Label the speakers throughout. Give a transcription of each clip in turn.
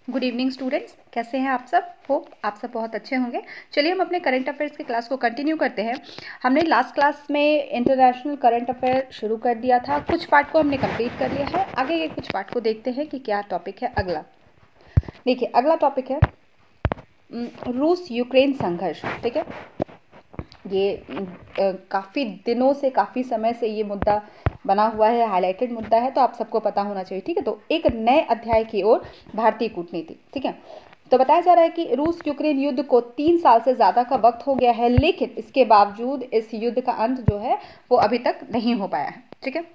Speaker 1: Good evening students, कैसे हैं आप सब। होप आप सब बहुत अच्छे होंगे। चलिए हम अपने करंट अफेयर्स की क्लास को कंटिन्यू करते हैं। हमने लास्ट क्लास में इंटरनेशनल करंट अफेयर शुरू कर दिया था, कुछ पार्ट को हमने कंप्लीट कर लिया है। आगे के कुछ पार्ट को देखते हैं कि क्या टॉपिक है अगला। देखिए अगला टॉपिक है रूस यूक्रेन संघर्ष। ठीक है, ये काफ़ी दिनों से, काफ़ी समय से ये मुद्दा बना हुआ है, हाईलाइटेड मुद्दा है, तो आप सबको पता होना चाहिए। ठीक है, तो एक नए अध्याय की ओर भारतीय कूटनीति। ठीक है, तो बताया जा रहा है कि रूस यूक्रेन युद्ध को 3 साल से ज़्यादा का वक्त हो गया है, लेकिन इसके बावजूद इस युद्ध का अंत जो है वो अभी तक नहीं हो पाया है। ठीक है,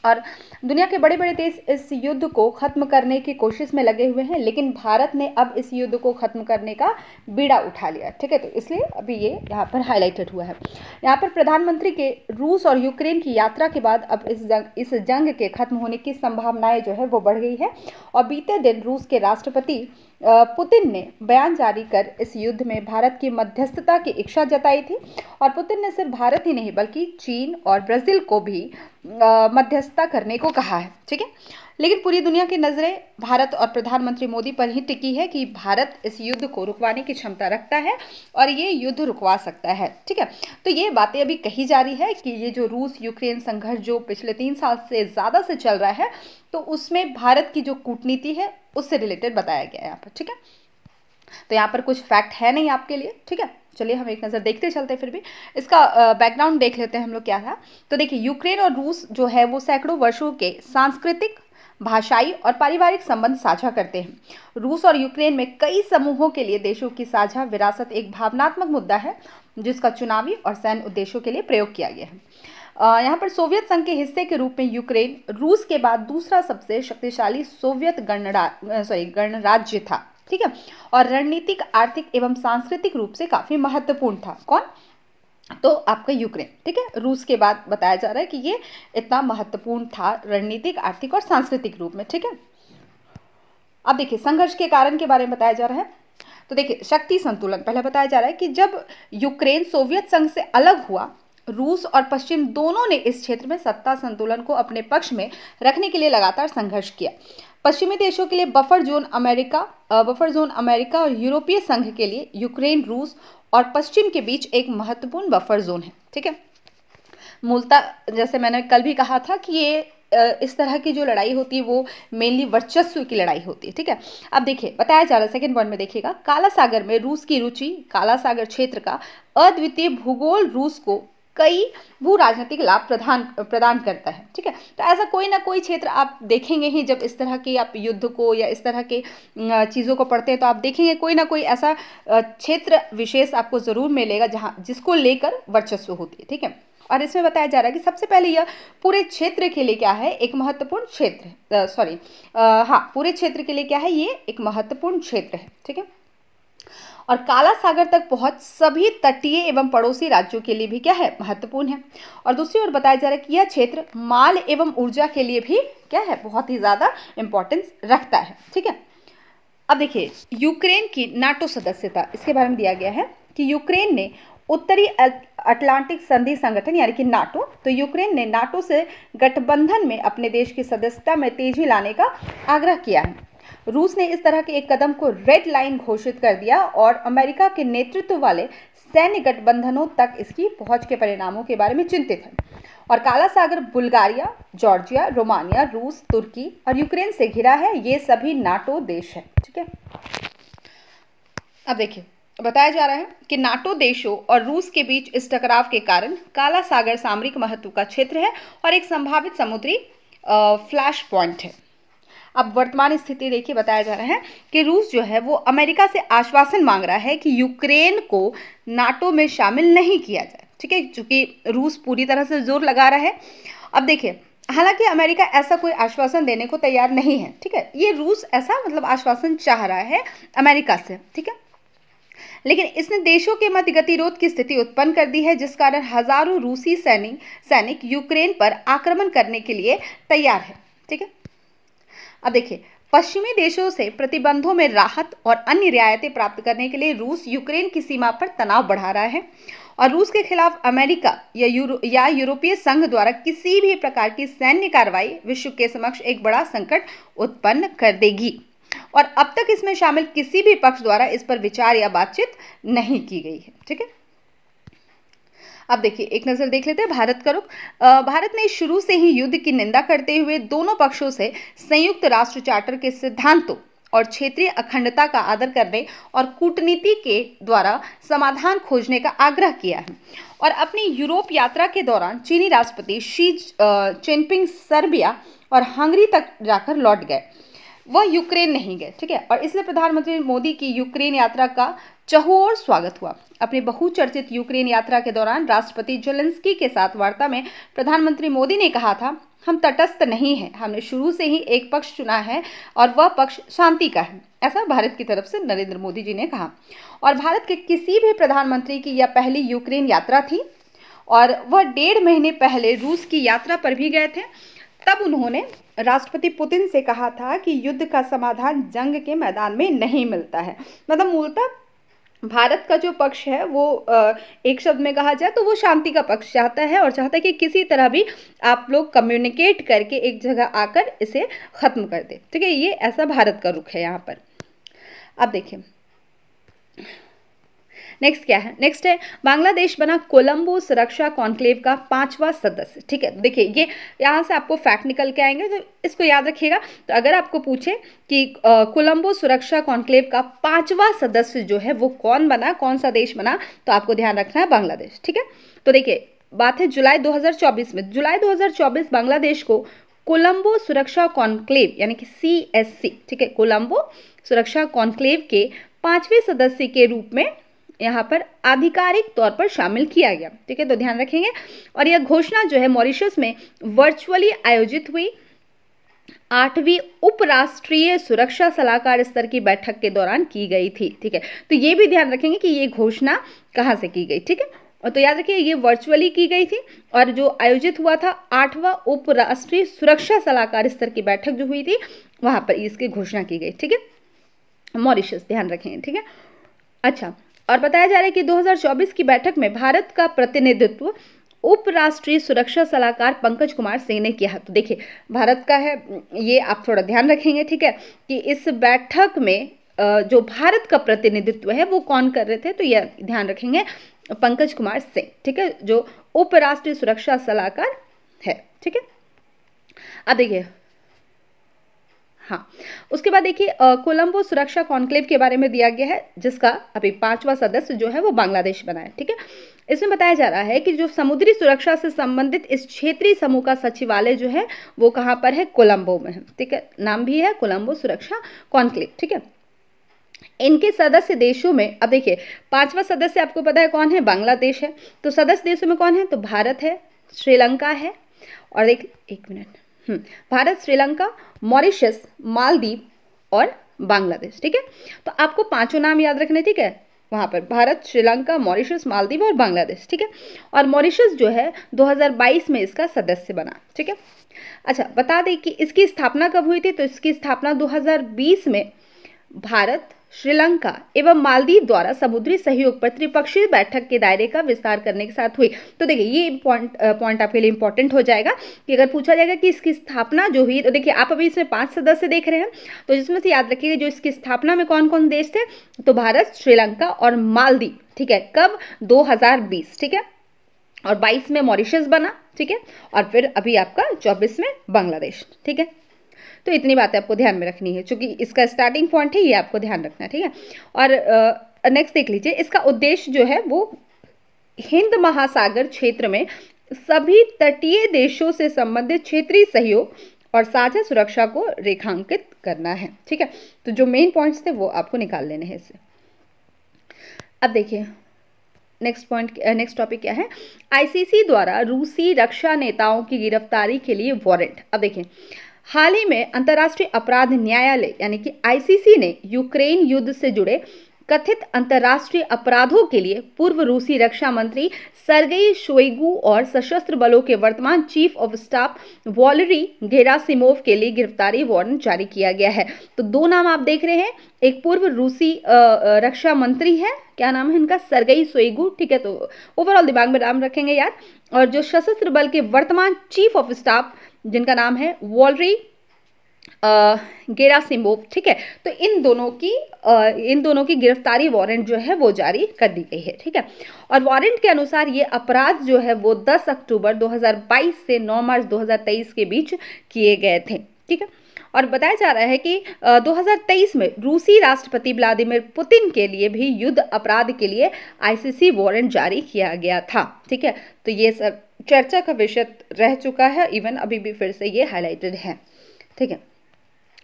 Speaker 1: और दुनिया के बड़े बड़े देश इस युद्ध को खत्म करने की कोशिश में लगे हुए हैं, लेकिन भारत ने अब इस युद्ध को खत्म करने का बीड़ा उठा लिया। ठीक है, तो इसलिए अभी ये यहाँ पर हाईलाइटेड हुआ है। यहाँ पर प्रधानमंत्री के रूस और यूक्रेन की यात्रा के बाद अब इस जंग के खत्म होने की संभावनाएं जो है वो बढ़ गई है। और बीते दिन रूस के राष्ट्रपति पुतिन ने बयान जारी कर इस युद्ध में भारत की मध्यस्थता की इच्छा जताई थी। और पुतिन ने सिर्फ भारत ही नहीं बल्कि चीन और ब्राजील को भी मध्यस्थता करने को कहा है। ठीक है, लेकिन पूरी दुनिया की नज़रें भारत और प्रधानमंत्री मोदी पर ही टिकी है कि भारत इस युद्ध को रुकवाने की क्षमता रखता है और ये युद्ध रुकवा सकता है। ठीक है, तो ये बातें अभी कही जा रही है कि ये जो रूस यूक्रेन संघर्ष जो पिछले 3 साल से ज़्यादा से चल रहा है, तो उसमें भारत की जो कूटनीति है उससे रिलेटेड बताया गया है यहाँ पर। ठीक है, तो यहाँ पर कुछ फैक्ट है नहीं आपके लिए। ठीक है, चलिए हम एक नज़र देखते चलते, फिर भी इसका बैकग्राउंड देख लेते हैं हम लोग क्या था। तो देखिए यूक्रेन और रूस जो है वो सैकड़ों वर्षों के सांस्कृतिक, भाषाई और पारिवारिक संबंध साझा करते हैं। रूस और यूक्रेन में कई समूहों के लिए देशों की साझा विरासत एक भावनात्मक मुद्दा है जिसका चुनावी और सैन्य उद्देश्यों के लिए प्रयोग किया गया है। यहाँ पर सोवियत संघ के हिस्से के रूप में यूक्रेन रूस के बाद दूसरा सबसे शक्तिशाली सोवियत गणराज्य था। ठीक है, और रणनीतिक, आर्थिक एवं सांस्कृतिक रूप से काफी महत्वपूर्ण था। कौन? तो आपका यूक्रेन। ठीक है, रूस के बाद बताया जा रहा है कि ये इतना महत्वपूर्ण था रणनीतिक, आर्थिक और सांस्कृतिक रूप में। ठीक है, अब देखिए संघर्ष के कारण के बारे में बताया जा रहा है। तो देखिए शक्ति संतुलन पहले बताया जा रहा है कि जब यूक्रेन सोवियत संघ से अलग हुआ, रूस और पश्चिम दोनों ने इस क्षेत्र में सत्ता संतुलन को अपने पक्ष में रखने के लिए लगातार संघर्ष किया। पश्चिमी देशों के लिए बफर जोन अमेरिका और यूरोपीय संघ के लिए यूक्रेन रूस और पश्चिम के बीच एक महत्वपूर्ण बफर जोन है। ठीक है, मूलतः जैसे मैंने कल भी कहा था कि ये इस तरह की जो लड़ाई होती है वो मेनली वर्चस्व की लड़ाई होती है। ठीक है, अब देखिए बताया जा रहा है, सेकंड पॉइंट में देखिएगा, काला सागर में रूस की रुचि, काला सागर क्षेत्र का अद्वितीय भूगोल रूस को कई भू राजनीतिक लाभ प्रदान करता है। ठीक है, तो ऐसा कोई ना कोई क्षेत्र आप देखेंगे ही, जब इस तरह के आप युद्ध को या इस तरह के चीज़ों को पढ़ते हैं तो आप देखेंगे कोई ना कोई ऐसा क्षेत्र विशेष आपको ज़रूर मिलेगा जहाँ जिसको लेकर वर्चस्व होती है। ठीक है, और इसमें बताया जा रहा है कि सबसे पहले यह पूरे क्षेत्र के लिए क्या है, एक महत्वपूर्ण क्षेत्र पूरे क्षेत्र के लिए क्या है, ये एक महत्वपूर्ण क्षेत्र है। ठीक है, और काला सागर तक पहुंच सभी तटीय एवं पड़ोसी राज्यों के लिए भी क्या है, महत्वपूर्ण है। और दूसरी ओर बताया जा रहा है कि यह क्षेत्र माल एवं ऊर्जा के लिए भी क्या है, बहुत ही ज़्यादा इंपॉर्टेंस रखता है। ठीक है, अब देखिए यूक्रेन की नाटो सदस्यता, इसके बारे में दिया गया है कि यूक्रेन ने उत्तरी अटलांटिक संधि संगठन यानी कि नाटो, तो यूक्रेन ने नाटो से गठबंधन में अपने देश की सदस्यता में तेजी लाने का आग्रह किया है। रूस ने इस तरह के एक कदम को रेड लाइन घोषित कर दिया और अमेरिका के नेतृत्व वाले सैन्य गठबंधनों तक इसकी पहुंच के परिणामों के बारे में चिंतित है। और काला सागर बुल्गारिया, जॉर्जिया, रोमानिया, रूस, तुर्की और यूक्रेन से घिरा है। ये सभी नाटो देश है। ठीक है, अब देखिए बताया जा रहा है कि नाटो देशों और रूस के बीच इस टकराव के कारण काला सागर सामरिक महत्व का क्षेत्र है और एक संभावित समुद्री फ्लैश पॉइंट है। अब वर्तमान स्थिति देखिए, बताया जा रहा है कि रूस जो है वो अमेरिका से आश्वासन मांग रहा है कि यूक्रेन को नाटो में शामिल नहीं किया जाए। ठीक है, चूंकि रूस पूरी तरह से जोर लगा रहा है। अब देखिए हालांकि अमेरिका ऐसा कोई आश्वासन देने को तैयार नहीं है। ठीक है, ये रूस ऐसा मतलब आश्वासन चाह रहा है अमेरिका से। ठीक है, लेकिन इसने देशों के मध्य गतिरोध की स्थिति उत्पन्न कर दी है, जिस कारण हजारों रूसी सैनिक यूक्रेन पर आक्रमण करने के लिए तैयार है। ठीक है, अब देखिए पश्चिमी देशों से प्रतिबंधों में राहत और अन्य रियायतें प्राप्त करने के लिए रूस यूक्रेन की सीमा पर तनाव बढ़ा रहा है और रूस के खिलाफ अमेरिका या यूरोपीय संघ द्वारा किसी भी प्रकार की सैन्य कार्रवाई विश्व के समक्ष एक बड़ा संकट उत्पन्न कर देगी। और अब तक इसमें शामिल किसी भी पक्ष द्वारा इस पर विचार या बातचीत नहीं की गई है। ठीक है, अब देखिए एक नज़र देख लेते हैं भारत का रुख। भारत ने शुरू से ही युद्ध की निंदा करते हुए दोनों पक्षों से संयुक्त राष्ट्र चार्टर के सिद्धांतों और क्षेत्रीय अखंडता का आदर करने और कूटनीति के द्वारा समाधान खोजने का आग्रह किया है। और अपनी यूरोप यात्रा के दौरान चीनी राष्ट्रपति शी जिनपिंग सर्बिया और हंगरी तक जाकर लौट गए, वह यूक्रेन नहीं गए। ठीक है, और इसलिए प्रधानमंत्री मोदी की यूक्रेन यात्रा का चहुओर स्वागत हुआ। अपनी बहुचर्चित यूक्रेन यात्रा के दौरान राष्ट्रपति जेलेंस्की के साथ वार्ता में प्रधानमंत्री मोदी ने कहा था, हम तटस्थ नहीं हैं, हमने शुरू से ही एक पक्ष चुना है और वह पक्ष शांति का है। ऐसा भारत की तरफ से नरेंद्र मोदी जी ने कहा। और भारत के किसी भी प्रधानमंत्री की यह पहली यूक्रेन यात्रा थी और वह 1.5 महीने पहले रूस की यात्रा पर भी गए थे। तब उन्होंने राष्ट्रपति पुतिन से कहा था कि युद्ध का समाधान जंग के मैदान में नहीं मिलता है। मतलब मूलतः भारत का जो पक्ष है वो एक शब्द में कहा जाए तो वो शांति का पक्ष चाहता है और चाहता है कि किसी तरह भी आप लोग कम्युनिकेट करके एक जगह आकर इसे ख़त्म कर दे। ठीक है, ये ऐसा भारत का रुख है यहाँ पर। अब देखिए नेक्स्ट क्या है। नेक्स्ट है बांग्लादेश बना कोलंबो सुरक्षा कॉन्क्लेव का 5वां सदस्य। ठीक है, देखिए ये यहाँ से आपको फैक्ट निकल के आएंगे तो इसको याद रखिएगा। तो अगर आपको पूछे कि कोलंबो सुरक्षा कॉन्क्लेव का 5वां सदस्य जो है वो कौन बना, कौन सा देश बना, तो आपको ध्यान रखना है बांग्लादेश। ठीक है, तो देखिए बात है जुलाई 2024 में। जुलाई 2024 बांग्लादेश को कोलंबो सुरक्षा कॉन्क्लेव यानी कि CSC, ठीक है, कोलंबो सुरक्षा कॉन्क्लेव के 5वें सदस्य के रूप में यहाँ पर आधिकारिक तौर पर शामिल किया गया। ठीक है, तो ध्यान रखेंगे। और यह घोषणा जो है मॉरिशस में वर्चुअली आयोजित हुई 8वीं उपराष्ट्रीय सुरक्षा सलाहकार स्तर की बैठक के दौरान की गई थी। ठीक है, तो ये भी ध्यान रखेंगे कि ये घोषणा कहाँ से की गई। ठीक है, और तो याद रखिए ये वर्चुअली की गई थी और जो आयोजित हुआ था 8वां उपराष्ट्रीय सुरक्षा सलाहकार स्तर की बैठक जो हुई थी वहाँ पर इसकी घोषणा की गई। ठीक है, मॉरिशस, ध्यान रखेंगे। ठीक है, अच्छा, और बताया जा रहा है कि 2024 की बैठक में भारत का प्रतिनिधित्व उपराष्ट्रीय सुरक्षा सलाहकार पंकज कुमार सिंह ने किया। तो देखिए भारत का है, ये आप थोड़ा ध्यान रखेंगे। ठीक है, कि इस बैठक में जो भारत का प्रतिनिधित्व है वो कौन कर रहे थे, तो यह ध्यान रखेंगे पंकज कुमार सिंह। ठीक है, जो उपराष्ट्रीय सुरक्षा सलाहकार है। ठीक है, अब देखिए हाँ, उसके बाद देखिए कोलंबो सुरक्षा कॉन्क्लेव के बारे में दिया गया है जिसका अभी 5वां सदस्य जो है वो बांग्लादेश बना है। ठीक है, इसमें बताया जा रहा है कि जो समुद्री सुरक्षा से संबंधित इस क्षेत्रीय समूह का सचिवालय जो है वो कहाँ पर है, कोलंबो में है। ठीक है, नाम भी है कोलंबो सुरक्षा कॉन्क्लेव। ठीक है, इनके सदस्य देशों में अब देखिए 5वां सदस्य आपको पता है कौन है, बांग्लादेश है। तो सदस्य देशों में कौन है, तो भारत है, श्रीलंका है और एक मिनट भारत, श्रीलंका, मॉरिशस, मालदीव और बांग्लादेश। ठीक है, तो आपको 5 नाम याद रखने। ठीक है, वहाँ पर भारत, श्रीलंका, मॉरिशस, मालदीव और बांग्लादेश। ठीक है, और मॉरिशस जो है 2022 में इसका सदस्य बना। ठीक है, अच्छा बता दें कि इसकी स्थापना कब हुई थी, तो इसकी स्थापना 2020 में भारत, श्रीलंका एवं मालदीव द्वारा समुद्री सहयोग पर त्रिपक्षीय बैठक के दायरे का विस्तार करने के साथ हुई। तो देखिए ये पॉइंट आपके लिए इंपॉर्टेंट हो जाएगा कि अगर पूछा जाएगा कि इसकी स्थापना जो हुई, तो देखिए आप अभी इसमें 5 सदस्य देख रहे हैं, तो जिसमें से याद रखिएगा जो इसकी स्थापना में कौन कौन देश थे, तो भारत, श्रीलंका और मालदीव। ठीक है, कब, 2020। ठीक है, और 22 में मॉरिशस बना। ठीक है, और फिर अभी आपका 24 में बांग्लादेश। ठीक है, तो इतनी बातें आपको ध्यान में रखनी है क्योंकि इसका स्टार्टिंग पॉइंट है, ये आपको ध्यान रखना है। ठीक है, और नेक्स्ट देख लीजिए, इसका उद्देश्य जो है वो हिंद महासागर क्षेत्र में सभी तटीय देशों से संबंधित क्षेत्रीय सहयोग और साझा सुरक्षा को रेखांकित करना है। ठीक है, तो जो मेन पॉइंट्स थे वो आपको निकाल लेने हैं इससे। अब देखिए नेक्स्ट टॉपिक क्या है, ICC द्वारा रूसी रक्षा नेताओं की गिरफ्तारी के लिए वारंट। अब देखिए हाल ही में अंतर्राष्ट्रीय अपराध न्यायालय यानी कि ICC ने यूक्रेन युद्ध से जुड़े कथित अंतर्राष्ट्रीय अपराधों के लिए पूर्व रूसी रक्षा मंत्री सर्गेई शोइगु और सशस्त्र बलों के वर्तमान चीफ ऑफ स्टाफ वॉलरी गेरासिमोव के लिए गिरफ्तारी वारंट जारी किया गया है। तो 2 नाम आप देख रहे हैं, एक पूर्व रूसी रक्षा मंत्री है, क्या नाम है इनका, सर्गेई शोइगु। ठीक है, तो ओवरऑल दिमाग में नाम रखेंगे यार। और जो सशस्त्र बल के वर्तमान चीफ ऑफ स्टाफ जिनका नाम है वॉलरी गेरासिमोव, ठीक है। तो इन दोनों की गिरफ्तारी वारंट जो है वो जारी कर दी गई है, ठीक है। और वारंट के अनुसार ये अपराध जो है वो 10 अक्टूबर 2022 से 9 मार्च 2023 के बीच किए गए थे, ठीक है। और बताया जा रहा है कि 2023 में रूसी राष्ट्रपति व्लादिमीर पुतिन के लिए भी युद्ध अपराध के लिए आईसीसी वारंट जारी किया गया था, ठीक है। तो ये सब चर्चा का विषय रह चुका है, इवन अभी भी फिर से ये हाईलाइटेड है, ठीक है।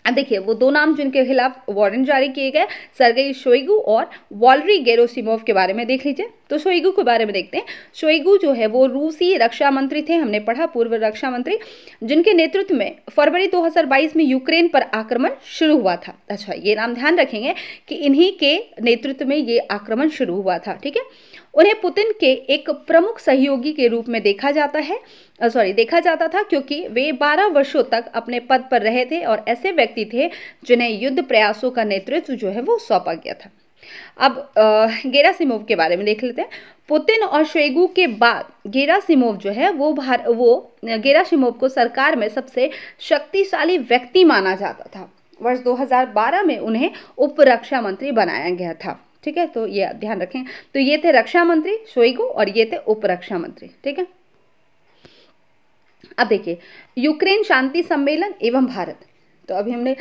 Speaker 1: अब देखिए वो दो नाम जिनके खिलाफ वारंट जारी किए गए, सर्गेई शोइगु और वालेरी गेरासिमोव के बारे में देख लीजिए। तो शोइगु के बारे में देखते हैं। शोइगु जो है वो रूसी रक्षा मंत्री थे, हमने पढ़ा, पूर्व रक्षा मंत्री, जिनके नेतृत्व में फरवरी 2022 में यूक्रेन पर आक्रमण शुरू हुआ था। अच्छा, ये नाम ध्यान रखेंगे कि इन्हीं के नेतृत्व में ये आक्रमण शुरू हुआ था, ठीक है। उन्हें पुतिन के एक प्रमुख सहयोगी के रूप में देखा जाता था, क्योंकि वे 12 वर्षों तक अपने पद पर रहे थे और ऐसे व्यक्ति थे जिन्हें युद्ध प्रयासों का नेतृत्व जो है वो सौंपा गया था। अब गेरासिमोव के बारे में देख लेते हैं। पुतिन और शोइगु के बाद गेरासिमोव जो है वो गेरासिमोव को सरकार में सबसे शक्तिशाली व्यक्ति माना जाता था। वर्ष 2012 में उन्हें उप रक्षा मंत्री बनाया गया था, ठीक है। तो ये ध्यान रखें। तो ये थे रक्षा मंत्री शोइगु और ये थे उप रक्षा मंत्री, ठीक है। अब देखिए यूक्रेन शांति सम्मेलन एवं भारत। तो अभी हमने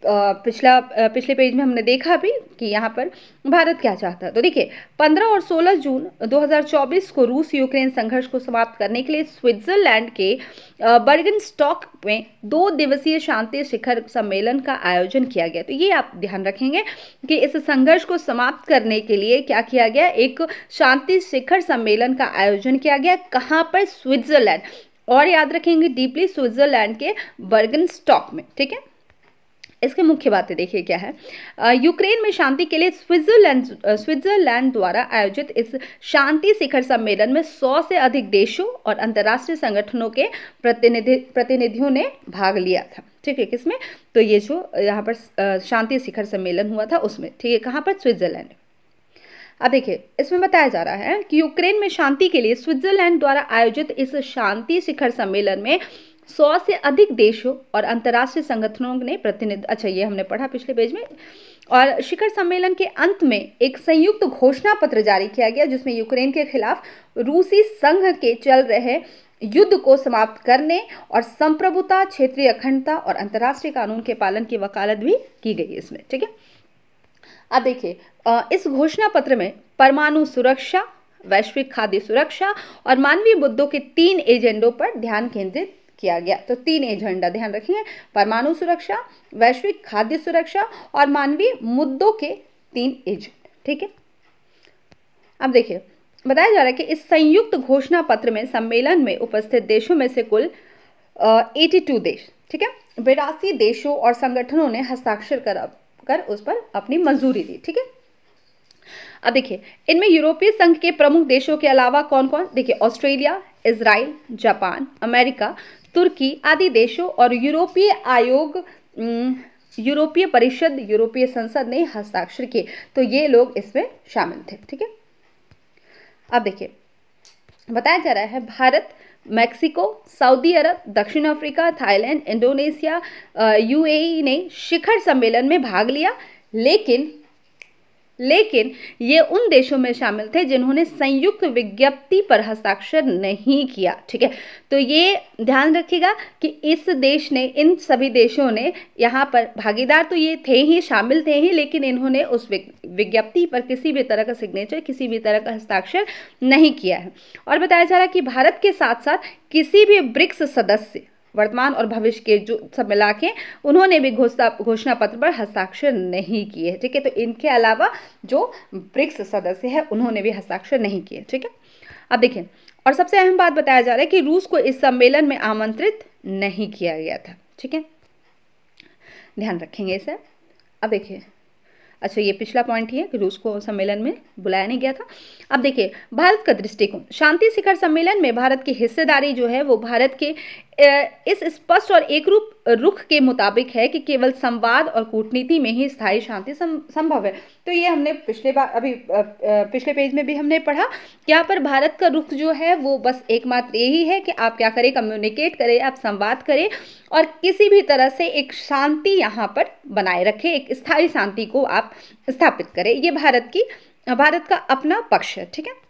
Speaker 1: पिछले पेज में हमने देखा भी कि यहाँ पर भारत क्या चाहता है। तो देखिए 15 और 16 जून 2024 को रूस यूक्रेन संघर्ष को समाप्त करने के लिए स्विट्जरलैंड के बर्गनस्टॉक में 2 दिवसीय शांति शिखर सम्मेलन का आयोजन किया गया। तो ये आप ध्यान रखेंगे कि इस संघर्ष को समाप्त करने के लिए क्या किया गया, एक शांति शिखर सम्मेलन का आयोजन किया गया। कहाँ पर? स्विट्जरलैंड, और याद रखेंगे डीपली, स्विट्जरलैंड के बर्गनस्टॉक में, ठीक है। इसके मुख्य बातें देखिए क्या है। यूक्रेन में शांति के लिए स्विट्जरलैंड द्वारा आयोजित इस शांति शिखर सम्मेलन में 100 से अधिक देशों और अंतर्राष्ट्रीय संगठनों के प्रतिनिधियों ने भाग लिया था, ठीक है। किसमें? तो ये जो यहाँ पर शांति शिखर सम्मेलन हुआ था उसमें, ठीक है। कहाँ पर? स्विट्जरलैंड। अब देखिए इसमें बताया जा रहा है कि यूक्रेन में शांति के लिए स्विट्जरलैंड द्वारा आयोजित इस शांति शिखर सम्मेलन में 100 से अधिक देशों और अंतर्राष्ट्रीय संगठनों ने अच्छा ये हमने पढ़ा पिछले पेज में। और शिखर सम्मेलन के अंत में एक संयुक्त घोषणा पत्र जारी किया गया, जिसमें यूक्रेन के खिलाफ रूसी संघ के चल रहे युद्ध को समाप्त करने और संप्रभुता, क्षेत्रीय अखंडता और अंतर्राष्ट्रीय कानून के पालन की वकालत भी की गई इसमें, ठीक है। अब देखिए इस घोषणा पत्र में परमाणु सुरक्षा, वैश्विक खाद्य सुरक्षा और मानवीय मुद्दों के 3 एजेंडों पर ध्यान केंद्रित किया गया। तो 3 एजेंडा ध्यान रखिए, परमाणु सुरक्षा, वैश्विक खाद्य सुरक्षा और मानवीय मुद्दों के 3 एजेंडे, ठीक है। अब देखिए बताया जा रहा है कि इस संयुक्त घोषणा पत्र में सम्मेलन में उपस्थित देशों में से कुल 82 देश, ठीक है, 82 देशों और संगठनों ने हस्ताक्षर कर उस पर अपनी मंजूरी दी, ठीक है। अब देखिए इनमें यूरोपीय संघ के प्रमुख देशों के अलावा कौन कौन? देखिए ऑस्ट्रेलिया, इजराइल, जापान, अमेरिका, तुर्की आदि देशों और यूरोपीय आयोग, यूरोपीय परिषद, यूरोपीय संसद ने हस्ताक्षर किए। तो ये लोग इसमें शामिल थे, ठीक है। अब देखिए बताया जा रहा है भारत, मैक्सिको, सऊदी अरब, दक्षिण अफ्रीका, थाईलैंड, इंडोनेशिया, यूएई ने शिखर सम्मेलन में भाग लिया, लेकिन ये उन देशों में शामिल थे जिन्होंने संयुक्त विज्ञप्ति पर हस्ताक्षर नहीं किया, ठीक है। तो ये ध्यान रखिएगा कि इन सभी देशों ने यहाँ पर भागीदार तो ये थे ही, शामिल थे ही, लेकिन इन्होंने उस विज्ञप्ति पर किसी भी तरह का सिग्नेचर, किसी भी तरह का हस्ताक्षर नहीं किया है। और बताया जा रहा है कि भारत के साथ साथ किसी भी ब्रिक्स सदस्य, वर्तमान और भविष्य के जो सब मिला के, उन्होंने भी घोषणा पत्र पर हस्ताक्षर नहीं किए, ठीक है। तो इनके अलावा जो ब्रिक्स सदस्य है उन्होंने भी हस्ताक्षर नहीं किए, ठीक है। अब देखिए और सबसे अहम बात बताया जा रहा है कि रूस को इस सम्मेलन में आमंत्रित नहीं किया गया था, ठीक है, ध्यान रखेंगे इसे। अब देखिए अच्छा ये पिछला पॉइंट ही है कि रूस को सम्मेलन में बुलाया नहीं गया था। अब देखिए भारत का दृष्टिकोण, शांति शिखर सम्मेलन में भारत की हिस्सेदारी जो है वो भारत के इस स्पष्ट और एकरूप रुख के मुताबिक है कि केवल संवाद और कूटनीति में ही स्थायी शांति संभव है। तो ये हमने पिछले पेज में भी हमने पढ़ा। यहाँ पर भारत का रुख जो है वो बस एकमात्र यही है कि आप क्या करें, कम्युनिकेट करें, आप संवाद करें और किसी भी तरह से एक शांति यहाँ पर बनाए रखें, एक स्थायी शांति को आप स्थापित करें। ये भारत का अपना पक्ष है, ठीक है।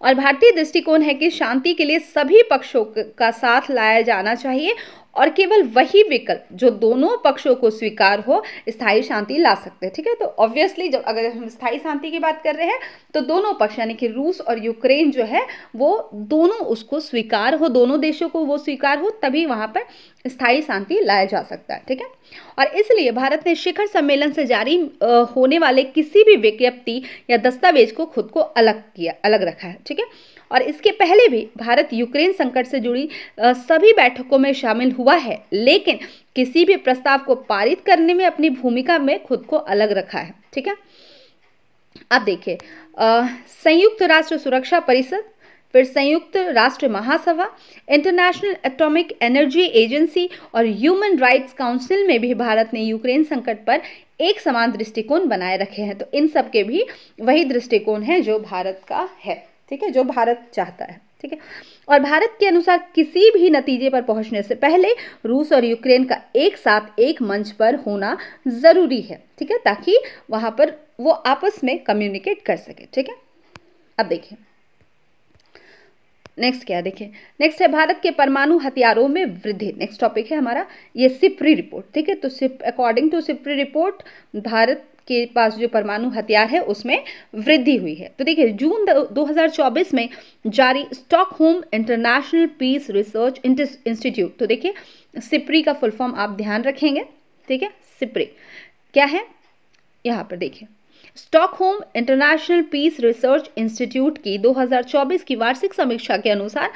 Speaker 1: और भारतीय दृष्टिकोण है कि शांति के लिए सभी पक्षों का साथ लाया जाना चाहिए और केवल वही विकल्प जो दोनों पक्षों को स्वीकार हो स्थायी शांति ला सकते हैं, ठीक है। तो ऑब्वियसली जब अगर हम स्थायी शांति की बात कर रहे हैं तो दोनों पक्ष यानी कि रूस और यूक्रेन जो है वो दोनों उसको स्वीकार हो, दोनों देशों को वो स्वीकार हो, तभी वहां पर स्थायी शांति लाया जा सकता है, ठीक है। और इसलिए भारत ने शिखर सम्मेलन से जारी होने वाले किसी भी विज्ञप्ति या दस्तावेज को खुद को अलग रखा है, ठीक है। और इसके पहले भी भारत यूक्रेन संकट से जुड़ी सभी बैठकों में शामिल हुआ है, लेकिन किसी भी प्रस्ताव को पारित करने में अपनी भूमिका में खुद को अलग रखा है, ठीक है। अब देखिए, संयुक्त राष्ट्र सुरक्षा परिषद, फिर संयुक्त राष्ट्र महासभा, इंटरनेशनल एटॉमिक एनर्जी एजेंसी और ह्यूमन राइट्स काउंसिल में भी भारत ने यूक्रेन संकट पर एक समान दृष्टिकोण बनाए रखे हैं। तो इन सब के भी वही दृष्टिकोण है जो भारत का है, ठीक है, जो भारत चाहता है, ठीक है। और भारत के अनुसार किसी भी नतीजे पर पहुंचने से पहले रूस और यूक्रेन का एक साथ एक मंच पर होना जरूरी है, ठीक है, ताकि वहां पर वो आपस में कम्युनिकेट कर सके, ठीक है। अब देखिए नेक्स्ट क्या है, देखिए नेक्स्ट है भारत के परमाणु हथियारों में वृद्धि। नेक्स्ट टॉपिक है हमारा ये सिप्री रिपोर्ट, ठीक है। तो according to SIPRI report Bharat के पास जो परमाणु हथियार है उसमें वृद्धि हुई है। तो देखिए जून 2024 में जारी Stockholm International Peace Research Institute, तो देखिए सिप्री का फुल फॉर्म आप ध्यान रखेंगे, ठीक है। सिप्री क्या है, यहाँ पर देखिए Stockholm International Peace Research Institute की 2024 की वार्षिक समीक्षा के अनुसार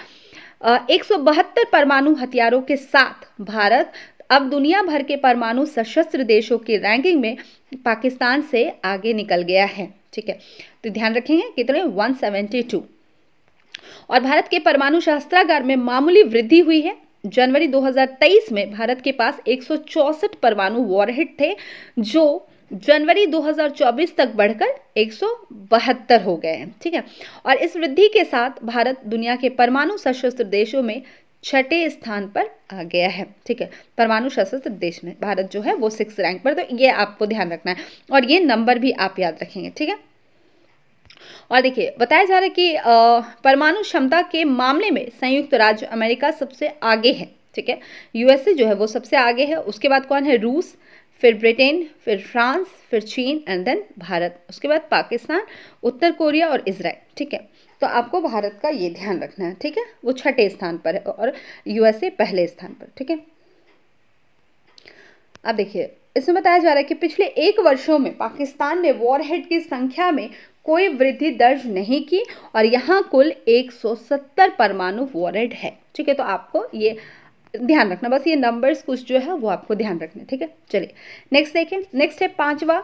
Speaker 1: 172 परमाणु हथियारों के साथ भारत अब दुनिया भर के परमाणु सशस्त्र देशों की रैंकिंग में पाकिस्तान से आगे निकल गया है, ठीक है। तो ध्यान रखेंगे कितने, 172। और भारत के परमाणु शस्त्रागार में मामूली वृद्धि हुई है। जनवरी 2023 में भारत के पास 164 परमाणु वॉरहेड थे, जो जनवरी 2024 तक बढ़कर 172 हो गए हैं, ठीक है। और इस वृद्धि के साथ भारत दुनिया के परमाणु सशस्त्र देशों में 6ठे स्थान पर आ गया है, ठीक है। परमाणु सशस्त्र देश में भारत जो है वो 6 रैंक पर, तो ये आपको ध्यान रखना है और ये नंबर भी आप याद रखेंगे, ठीक है। और देखिए बताया जा रहा है कि परमाणु क्षमता के मामले में संयुक्त राज्य अमेरिका सबसे आगे है, ठीक है। यूएसए जो है वो सबसे आगे है, उसके बाद कौन है, रूस, फिर ब्रिटेन, फिर फ्रांस, फिर चीन एंड देन भारत, उसके बाद पाकिस्तान, उत्तर कोरिया और इजराइल, ठीक है। तो आपको भारत का ये ध्यान रखना है, ठीक है। वो 6ठे स्थान पर है और यूएसए पहले स्थान पर, ठीक है। अब देखिए इसमें बताया जा रहा है कि पिछले 1 वर्षों में पाकिस्तान ने वॉरहेड की संख्या में कोई वृद्धि दर्ज नहीं की और यहाँ कुल 170 परमाणु वॉरहेड है, ठीक है। तो आपको ये ध्यान रखना, बस ये नंबर्स कुछ जो है वो आपको ध्यान रखना, ठीक है। चलिए नेक्स्ट देखें, नेक्स्ट है 50वां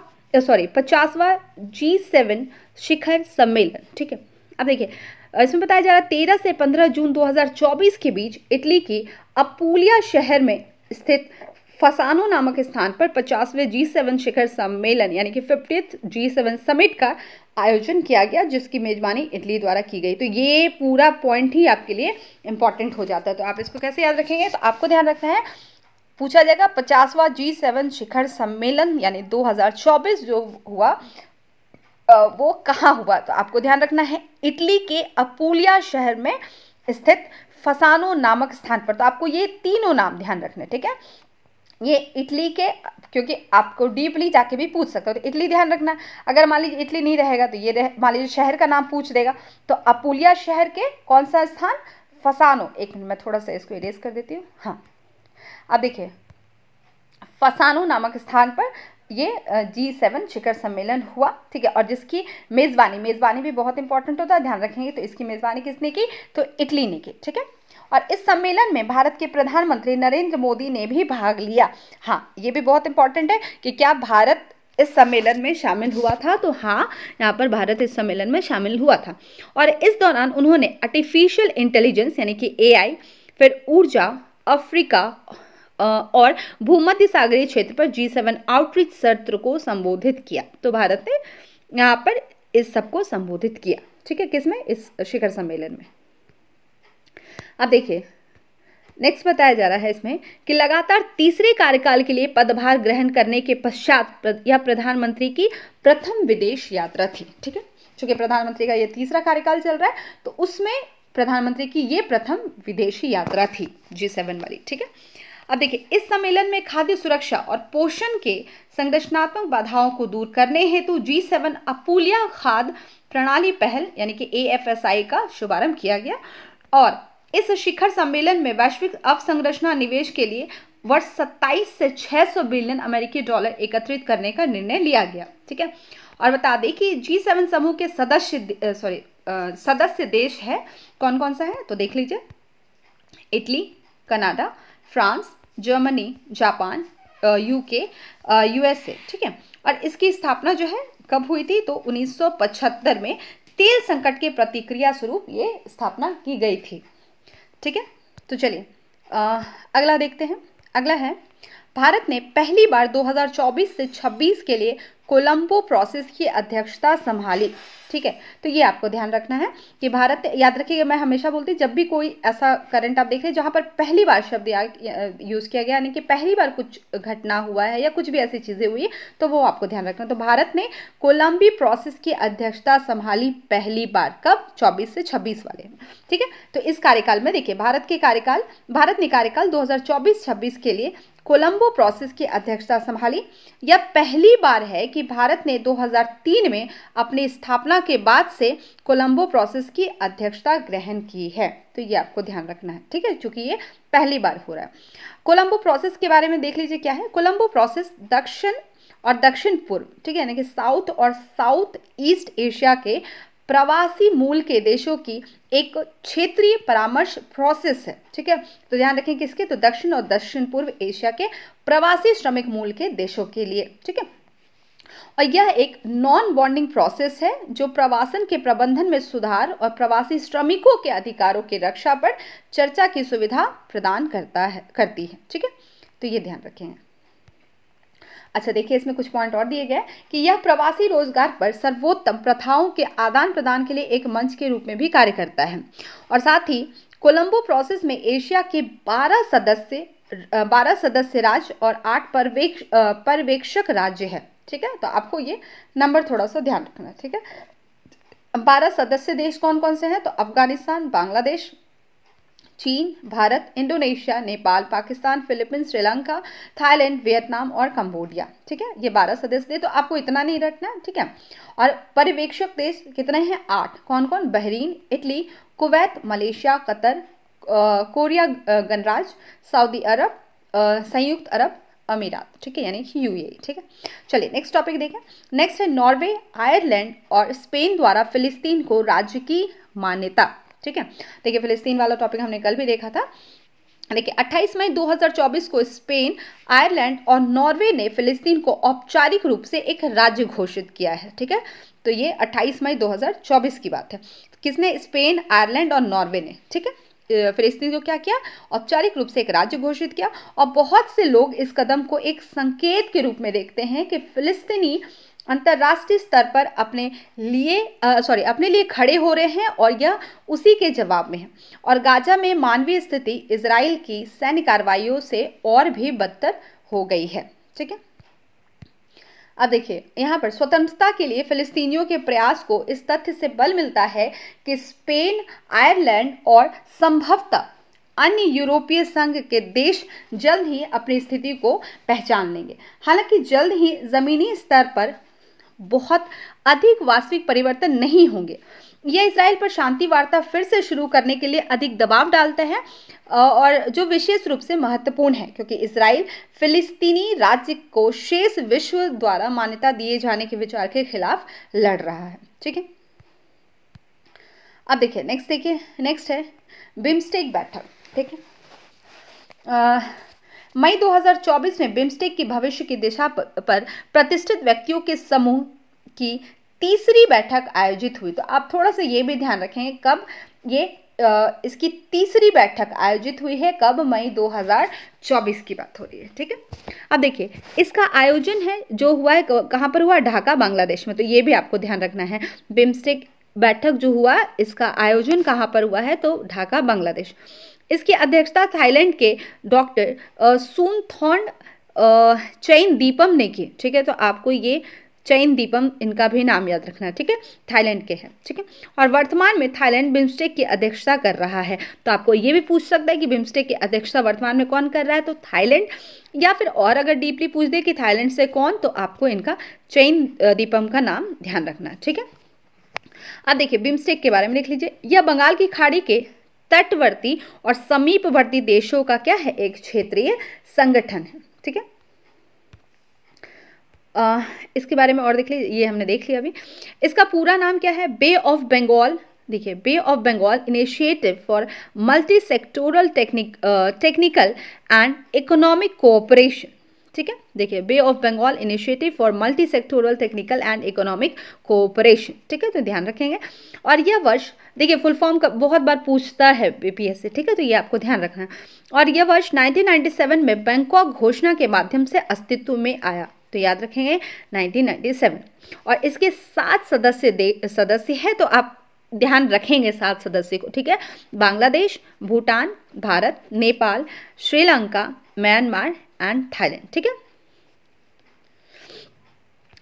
Speaker 1: G7 शिखर सम्मेलन, ठीक है। अब देखिए इसमें बताया जा रहा है 13 से 15 जून 2024 के बीच इटली की अपूलिया शहर में स्थित फसानो नामक स्थान पर 50वें G7 शिखर सम्मेलन यानी कि 50th G7 समिट का आयोजन किया गया, जिसकी मेजबानी इटली द्वारा की गई। तो ये पूरा पॉइंट ही आपके लिए इंपॉर्टेंट हो जाता है। तो आप इसको कैसे याद रखेंगे, तो आपको ध्यान रखना है, पूछा जाएगा 50वां G7 शिखर सम्मेलन यानी 2024 जो हुआ वो कहाँ हुआ, तो आपको ध्यान रखना है इटली के अपूलिया शहर में स्थित फसानो नामक स्थान पर। तो आपको ये तीनों नाम ध्यान रखने, ठीक है। ये इटली के, क्योंकि आपको डीपली जाके भी पूछ सकते हो, तो इटली ध्यान रखना। अगर मान लीजिए इटली नहीं रहेगा तो ये मान लीजिए शहर का नाम पूछ देगा, तो अपूलिया शहर के कौन सा स्थान, फसानो। एक मिनट मैं थोड़ा सा इसको इरेज कर देती हूँ। हाँ अब देखिए फसानो नामक स्थान पर ये G7 शिखर सम्मेलन हुआ, ठीक है। और जिसकी मेज़बानी भी बहुत इंपॉर्टेंट होता है, ध्यान रखेंगे। तो इसकी मेज़बानी किसने की, तो इटली ने की, ठीक है। और इस सम्मेलन में भारत के प्रधानमंत्री नरेंद्र मोदी ने भी भाग लिया। हाँ ये भी बहुत इंपॉर्टेंट है कि क्या भारत इस सम्मेलन में शामिल हुआ था, तो हाँ यहाँ पर भारत इस सम्मेलन में शामिल हुआ था। और इस दौरान उन्होंने आर्टिफिशियल इंटेलिजेंस यानी कि AI, फिर ऊर्जा, अफ्रीका और भूमध्य सागरीय क्षेत्र पर G7 आउटरीच सत्र को संबोधित किया। तो भारत ने यहाँ पर इस सबको संबोधित किया, ठीक है, किसमें, इस शिखर सम्मेलन में। अब देखिए नेक्स्ट बताया जा रहा है इसमें कि लगातार तीसरे कार्यकाल के लिए पदभार ग्रहण करने के पश्चात यह प्रधानमंत्री की प्रथम विदेश यात्रा थी, ठीक है। चूंकि प्रधानमंत्री का ये तीसरा कार्यकाल चल रहा है तो उसमें प्रधानमंत्री की ये प्रथम विदेशी यात्रा थी G7 वाली, ठीक है। अब देखिए इस सम्मेलन में खाद्य सुरक्षा और पोषण के संरचनात्मक बाधाओं को दूर करने हेतु G7 अपूल्या खाद्य प्रणाली पहल यानी कि AFSI का शुभारंभ किया गया और इस शिखर सम्मेलन में वैश्विक अवसंरचना निवेश के लिए वर्ष 27 से 600 बिलियन अमेरिकी डॉलर एकत्रित करने का निर्णय लिया गया, ठीक है। और बता दें कि G7 समूह के सदस्य देश है कौन कौन सा है, तो देख लीजिए, Italy, Canada, France, Germany, Japan, UK, USA, ठीक है। और इसकी स्थापना जो है कब हुई थी, तो 1975 में तेल संकट के प्रतिक्रिया स्वरूप ये स्थापना की गई थी, ठीक है। तो चलिए अगला देखते हैं। अगला है भारत ने पहली बार 2024 से 26 के लिए कोलंबो प्रोसेस की अध्यक्षता संभाली, ठीक है। तो ये आपको ध्यान रखना है कि भारत, याद रखिएगा मैं हमेशा बोलती जब भी कोई ऐसा करंट आप देख रहे हैं जहाँ पर पहली बार शब्द यूज़ किया गया यानी कि पहली बार कुछ घटना हुआ है या कुछ भी ऐसी चीज़ें हुई तो वो आपको ध्यान रखना। तो भारत ने कोलंबी प्रोसेस की अध्यक्षता संभाली पहली बार, कब, 24 से 26 वाले में, ठीक है। तो इस कार्यकाल में देखिए भारत ने कार्यकाल 2024-26 के लिए कोलंबो प्रोसेस की अध्यक्षता संभाली। यह पहली बार है कि भारत ने 2003 में अपनी स्थापना के बाद से कोलंबो प्रोसेस की अध्यक्षता ग्रहण की है। तो ये आपको ध्यान रखना है, ठीक है, क्योंकि ये पहली बार हो रहा है। कोलंबो प्रोसेस के बारे में देख लीजिए क्या है। कोलंबो प्रोसेस दक्षिण और दक्षिण पूर्व, ठीक है, यानी कि साउथ और साउथ ईस्ट एशिया के प्रवासी मूल के देशों की एक क्षेत्रीय परामर्श प्रोसेस है, ठीक है। तो ध्यान रखें किसके, तो दक्षिण और दक्षिण पूर्व एशिया के प्रवासी श्रमिक मूल के देशों के लिए, ठीक है। और यह एक नॉन बॉन्डिंग प्रोसेस है जो प्रवासन के प्रबंधन में सुधार और प्रवासी श्रमिकों के अधिकारों की रक्षा पर चर्चा की सुविधा प्रदान करती है, ठीक है। तो ये ध्यान रखें। अच्छा देखिए इसमें कुछ पॉइंट और दिए गए कि यह प्रवासी रोजगार पर सर्वोत्तम प्रथाओं के आदान प्रदान के लिए एक मंच के रूप में भी कार्य करता है। और साथ ही कोलंबो प्रोसेस में एशिया के 12 सदस्य राज्य और 8 पर्यवेक्षक राज्य है, ठीक है। तो आपको ये नंबर थोड़ा सा ध्यान रखना है, ठीक है। 12 सदस्य देश कौन कौन से हैं, तो अफगानिस्तान, बांग्लादेश, चीन, Bharat, Indonesia, Nepal, Pakistan, Philippines, Sri Lanka, Thailand, Vietnam और कंबोडिया, ठीक है। ये 12 सदस्य देश, तो आपको इतना नहीं रखना, ठीक है। और पर्यवेक्षक देश कितने हैं, 8, कौन कौन, Bahrain, Italy, Kuwait, Malaysia, Qatar, Korea गणराज्य, सऊदी अरब, संयुक्त अरब अमीरात, ठीक है, यानी कि UAE, ठीक है। चलिए नेक्स्ट टॉपिक देखें। नेक्स्ट है नॉर्वे, आयरलैंड और स्पेन द्वारा फिलिस्तीन को राज्य की मान्यता, ठीक है। देखिए फिलिस्तीन वाला टॉपिक हमने कल भी देखा था। देखिए 28 मई 2024 को स्पेन, आयरलैंड और नॉर्वे ने फिलिस्तीन को औपचारिक रूप से एक राज्य घोषित किया है, ठीक है। तो ये 28 मई 2024 की बात है। किसने, स्पेन, आयरलैंड और नॉर्वे ने, ठीक है, फिलिस्तीन को क्या किया, औपचारिक रूप से एक राज्य घोषित किया। और बहुत से लोग इस कदम को एक संकेत के रूप में देखते हैं कि फिलिस्तीनी अंतर्राष्ट्रीय स्तर पर अपने लिए खड़े हो रहे हैं और यह उसी के जवाब में है। और गाजा में मानवीय स्थिति इजराइल की सैन्य कार्रवाइयों से और भी बदतर हो गई है, ठीक है। अब देखिए यहाँ पर स्वतंत्रता के लिए फिलिस्तीनियों के प्रयास को इस तथ्य से बल मिलता है कि स्पेन, आयरलैंड और संभवतः अन्य यूरोपीय संघ के देश जल्द ही अपनी स्थिति को पहचान लेंगे। हालांकि जल्द ही जमीनी स्तर पर बहुत अधिक वास्तविक परिवर्तन नहीं होंगे। यह इजराइल पर शांति वार्ता फिर से शुरू करने के लिए अधिक दबाव डालते हैं और जो विशेष रूप से महत्वपूर्ण है क्योंकि इजराइल फिलिस्तीनी राज्य को शेष विश्व द्वारा मान्यता दिए जाने के विचार के खिलाफ लड़ रहा है, ठीक है। अब देखिए नेक्स्ट है बिम्स्टेक बैठक, ठीक है। मई 2024 में बिम्स्टेक की भविष्य की दिशा पर प्रतिष्ठित व्यक्तियों के समूह की तीसरी बैठक आयोजित हुई। तो आप थोड़ा सा ये भी ध्यान रखें कब, ये इसकी तीसरी बैठक आयोजित हुई है कब? मई 2024 की बात हो रही है। ठीक है, अब देखिए इसका आयोजन है जो हुआ है कहाँ पर हुआ? ढाका बांग्लादेश में। तो ये भी आपको ध्यान रखना है, बिम्स्टेक बैठक जो हुआ इसका आयोजन कहाँ पर हुआ है? तो ढाका बांग्लादेश। इसकी अध्यक्षता थाईलैंड के डॉक्टर सूनथॉन्ड चैन दीपम ने की। ठीक है, तो आपको ये चैन दीपम इनका भी नाम याद रखना है। ठीक है, थाईलैंड के हैं। ठीक है, और वर्तमान में थाईलैंड बिम्स्टेक की अध्यक्षता कर रहा है। तो आपको ये भी पूछ सकता है कि बिम्स्टेक की अध्यक्षता वर्तमान में कौन कर रहा है? तो थाईलैंड, या फिर और अगर डीपली पूछ दे कि थाईलैंड से कौन, तो आपको इनका चैन दीपम का नाम ध्यान रखना है। ठीक है, अब देखिए बिम्स्टेक के बारे में देख लीजिए। यह बंगाल की खाड़ी के तटवर्ती और समीपवर्ती देशों का क्या है? एक क्षेत्रीय संगठन है। ठीक है, इसके बारे में और देख लीजिए, ये हमने देख लिया अभी। इसका पूरा नाम क्या है? Bay of Bengal. देखिए, bay of Bengal initiative for multi sectoral technical and economic cooperation. ठीक है, देखिए bay of Bengal initiative for multi sectoral technical and economic cooperation. ठीक है, तो ध्यान रखेंगे। और यह वर्ष, देखिए फुल फॉर्म का बहुत बार पूछता है बीपीएससी। ठीक है, तो ये आपको ध्यान रखना है। और यह वर्ष 1997 में बैंकॉक घोषणा के माध्यम से अस्तित्व में आया। तो याद रखेंगे 1997। और इसके 7 सदस्य है, तो आप ध्यान रखेंगे 7 सदस्य को। ठीक है, Bangladesh, Bhutan, Bharat, Nepal, Sri Lanka, Myanmar and Thailand. ठीक है,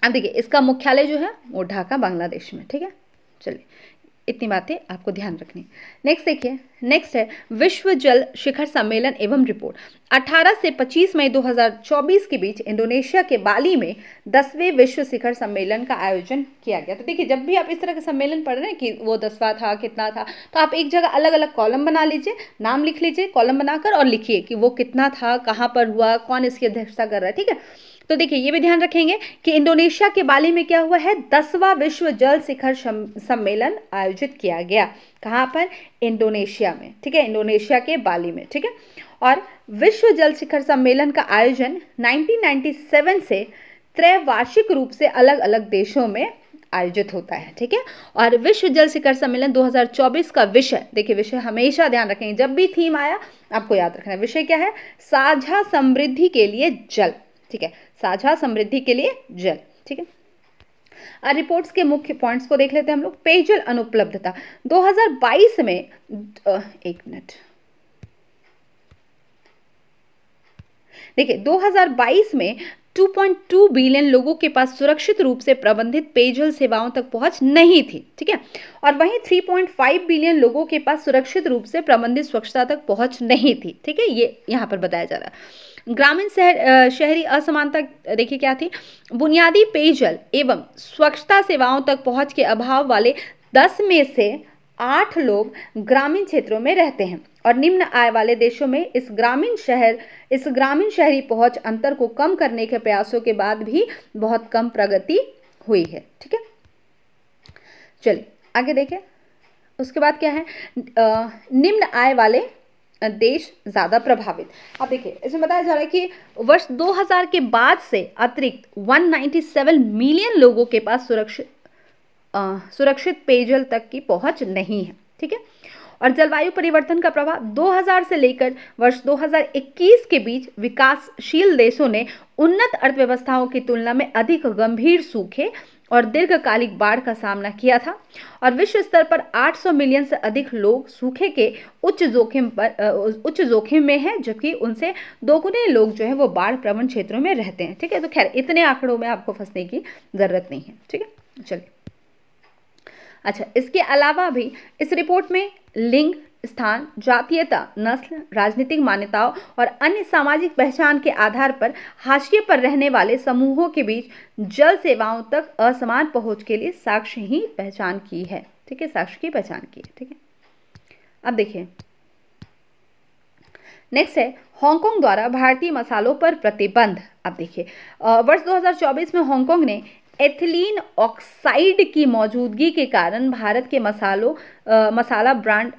Speaker 1: अब देखिए इसका मुख्यालय जो है वो ढाका बांग्लादेश में। ठीक है, चलिए इतनी बातें आपको ध्यान रखनी। नेक्स्ट देखिए, नेक्स्ट है विश्व जल शिखर सम्मेलन एवं रिपोर्ट। 18 से 25 मई 2024 के बीच इंडोनेशिया के बाली में 10वें विश्व शिखर सम्मेलन का आयोजन किया गया। तो देखिए जब भी आप इस तरह का सम्मेलन पढ़ रहे हैं कि वो 10वां था, कितना था, तो आप एक जगह अलग अलग कॉलम बना लीजिए, नाम लिख लीजिए कॉलम बनाकर, और लिखिए कि वो कितना था, कहाँ पर हुआ, कौन इसकी अध्यक्षता कर रहा है। ठीक है, तो देखिए ये भी ध्यान रखेंगे कि इंडोनेशिया के बाली में क्या हुआ है? 10वां विश्व जल शिखर सम्मेलन आयोजित किया गया। कहाँ पर? इंडोनेशिया में। ठीक है, इंडोनेशिया के बाली में। ठीक है, और विश्व जल शिखर सम्मेलन का आयोजन 1997 से त्रैवार्षिक रूप से अलग अलग देशों में आयोजित होता है। ठीक है, और विश्व जल शिखर सम्मेलन 2024 का विषय, देखिए विषय हमेशा ध्यान रखेंगे, जब भी थीम आया आपको याद रखना है। विषय क्या है? साझा समृद्धि के लिए जल। ठीक है, साझा समृद्धि के लिए जल। ठीक है, रिपोर्ट्स के मुख्य पॉइंट्स को देख लेते हैं हम लोग। पेयजल अनुपलब्धता 2022 में एक मिनट, देखिए 2022 में 2.2 बिलियन लोगों के पास सुरक्षित रूप से प्रबंधित पेयजल सेवाओं तक पहुंच नहीं थी। ठीक है, और वहीं 3.5 बिलियन लोगों के पास सुरक्षित रूप से प्रबंधित स्वच्छता तक पहुंच नहीं थी। ठीक है, ये यहाँ पर बताया जा रहा है। ग्रामीण शहरी असमानता देखिए क्या थी? बुनियादी पेयजल एवं स्वच्छता सेवाओं तक पहुंच के अभाव वाले 10 में से 8 लोग ग्रामीण क्षेत्रों में रहते हैं, और निम्न आय वाले देशों में इस ग्रामीण शहरी पहुंच अंतर को कम करने के प्रयासों के बाद भी बहुत कम प्रगति हुई है। ठीक है, चलिए आगे देखें। उसके बाद क्या है? निम्न आय वाले देश ज्यादा प्रभावित। अब देखिए इसमें बताया जा रहा है कि वर्ष 2000 के बाद से अतिरिक्त 197 मिलियन लोगों के पास सुरक्षित पेयजल तक की पहुंच नहीं है। ठीक है, और जलवायु परिवर्तन का प्रभाव 2000 से लेकर वर्ष 2021 के बीच विकासशील देशों ने उन्नत अर्थव्यवस्थाओं की तुलना में अधिक गंभीर सूखे और दीर्घकालिक बाढ़ का सामना किया था, और विश्व स्तर पर 800 मिलियन से अधिक लोग सूखे के उच्च जोखिम में हैं, जबकि उनसे दोगुने लोग जो है वो बाढ़ प्रवण क्षेत्रों में रहते हैं। ठीक है, तो खैर इतने आंकड़ों में आपको फंसने की जरूरत नहीं है। ठीक है, चलिए अच्छा, इसके अलावा भी इस रिपोर्ट में लिंग, स्थान, जातीयता, नस्ल, राजनीतिक मान्यताओं और अन्य सामाजिक पहचान के आधार पर हाशिए पर रहने वाले समूहों के बीच जल सेवाओं तक असमान पहुंच के लिए साक्ष्य ही पहचान की है। ठीक है, साक्ष्य की पहचान की है। ठीक है, अब देखिए नेक्स्ट है हांगकांग द्वारा भारतीय मसालों पर प्रतिबंध। अब देखिए वर्ष 2024 में हांगकांग ने एथिलीन ऑक्साइड की मौजूदगी के कारण भारत के मसाला ब्रांड